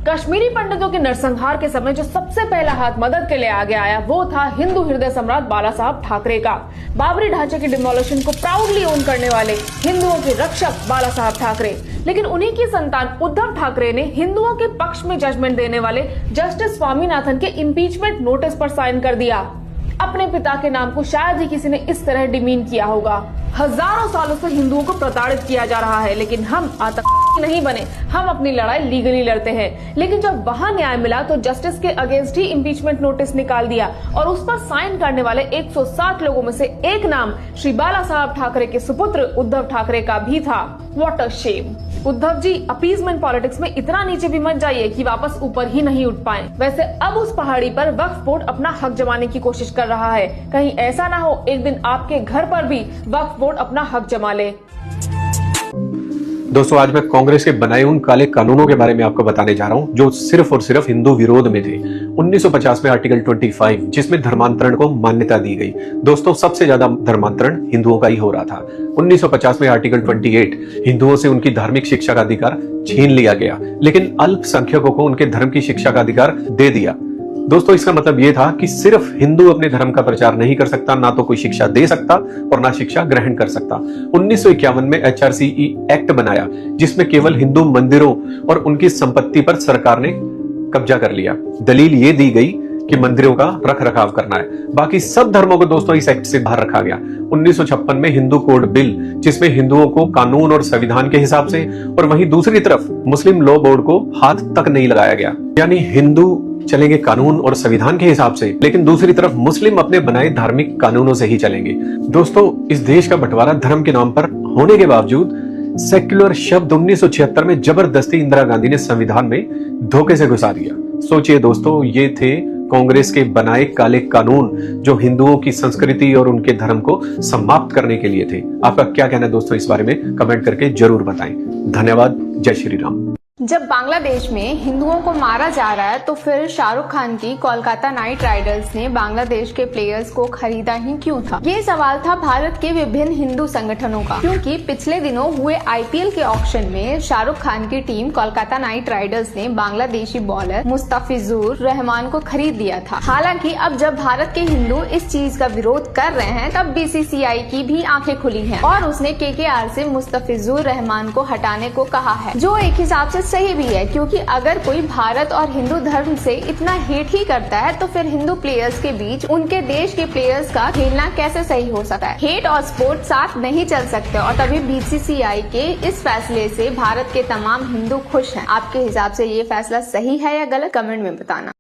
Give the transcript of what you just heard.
कश्मीरी पंडितों के नरसंहार के समय जो सबसे पहला हाथ मदद के लिए आगे आया वो था हिंदू हृदय सम्राट बाला साहब ठाकरे का। बाबरी ढांचे की डिमोलिशन को प्राउडली ओन करने वाले हिंदुओं के रक्षक बाला साहब ठाकरे। लेकिन उन्हीं की संतान उद्धव ठाकरे ने हिंदुओं के पक्ष में जजमेंट देने वाले जस्टिस स्वामीनाथन के इम्पीचमेंट नोटिस पर साइन कर दिया। अपने पिता के नाम को शायद ही किसी ने इस तरह डिमीन किया होगा। हजारों सालों से हिंदुओं को प्रताड़ित किया जा रहा है, लेकिन हम आतंकी नहीं बने। हम अपनी लड़ाई लीगली लड़ते हैं। लेकिन जब वहां न्याय मिला तो जस्टिस के अगेंस्ट ही इम्पीचमेंट नोटिस निकाल दिया और उस पर साइन करने वाले 160 लोगों में से एक नाम श्री बाला साहब ठाकरे के सुपुत्र उद्धव ठाकरे का भी था। What a shame. Uddhav ji, appeasement politics में इतना नीचे भी मत जाइए कि वापस ऊपर ही नहीं उठ पाएं। वैसे अब उस पहाड़ी पर वक्फ बोर्ड अपना हक जमाने की कोशिश कर रहा है। कहीं ऐसा ना हो एक दिन आपके घर पर भी वक्फ बोर्ड अपना हक जमा ले। दोस्तों, आज मैं कांग्रेस के बनाए उन काले कानूनों के बारे में आपको बताने जा रहा हूं जो सिर्फ और सिर्फ हिंदू विरोध में थे। 1950 में आर्टिकल 25 जिसमें धर्मांतरण को मान्यता दी गई। दोस्तों, सबसे ज्यादा धर्मांतरण हिंदुओं का ही हो रहा था। 1950 में आर्टिकल 28 हिंदुओं से उनकी धार्मिक शिक्षा का अधिकार छीन लिया गया, लेकिन अल्पसंख्यकों को उनके धर्म की शिक्षा का अधिकार दे दिया। दोस्तों, इसका मतलब यह था कि सिर्फ हिंदू अपने धर्म का प्रचार नहीं कर सकता, ना तो कोई शिक्षा दे सकता और ना शिक्षा ग्रहण कर सकता। 1951 में HRCE एक्ट बनाया जिसमें केवल हिंदू मंदिरों और उनकी संपत्ति पर सरकार ने कब्जा कर लिया। दलील ये दी गई कि मंदिरों का रख रखाव करना है। बाकी सब धर्मों को दोस्तों इस एक्ट से बाहर रखा गया। 1956 में हिंदू कोड बिल जिसमें हिंदुओं को कानून और संविधान के हिसाब से और वहीं दूसरी तरफ मुस्लिम लॉ बोर्ड को हाथ तक नहीं लगाया गया। यानी हिंदू चलेंगे कानून और संविधान के हिसाब से, लेकिन दूसरी तरफ मुस्लिम अपने बनाए धार्मिक कानूनों से ही चलेंगे। दोस्तों, इस देश का बंटवारा धर्म के नाम पर होने के बावजूद सेक्युलर शब्द 1976 में जबरदस्ती इंदिरा गांधी ने संविधान में धोखे से घुसा दिया। सोचिए दोस्तों, ये थे कांग्रेस के बनाए काले कानून जो हिंदुओं की संस्कृति और उनके धर्म को समाप्त करने के लिए थे। आपका क्या कहना है दोस्तों, इस बारे में कमेंट करके जरूर बताएं। धन्यवाद। जय श्री राम। जब बांग्लादेश में हिंदुओं को मारा जा रहा है तो फिर शाहरुख खान की कोलकाता नाइट राइडर्स ने बांग्लादेश के प्लेयर्स को खरीदा ही क्यों था? ये सवाल था भारत के विभिन्न हिंदू संगठनों का, क्योंकि पिछले दिनों हुए IPL के ऑक्शन में शाहरुख खान की टीम कोलकाता नाइट राइडर्स ने बांग्लादेशी बॉलर मुस्तफिजुर रहमान को खरीद दिया था। हालांकि अब जब भारत के हिंदू इस चीज का विरोध कर रहे हैं तब BCCI की भी आंखें खुली हैं और उसने KKR से मुस्तफिजुर रहमान को हटाने को कहा है, जो एक हिसाब से सही भी है, क्योंकि अगर कोई भारत और हिंदू धर्म से इतना हेट ही करता है तो फिर हिंदू प्लेयर्स के बीच उनके देश के प्लेयर्स का खेलना कैसे सही हो सकता है? हेट और स्पोर्ट साथ नहीं चल सकते और तभी BCCI के इस फैसले से भारत के तमाम हिंदू खुश हैं। आपके हिसाब से ये फैसला सही है या गलत? कमेंट में बताना।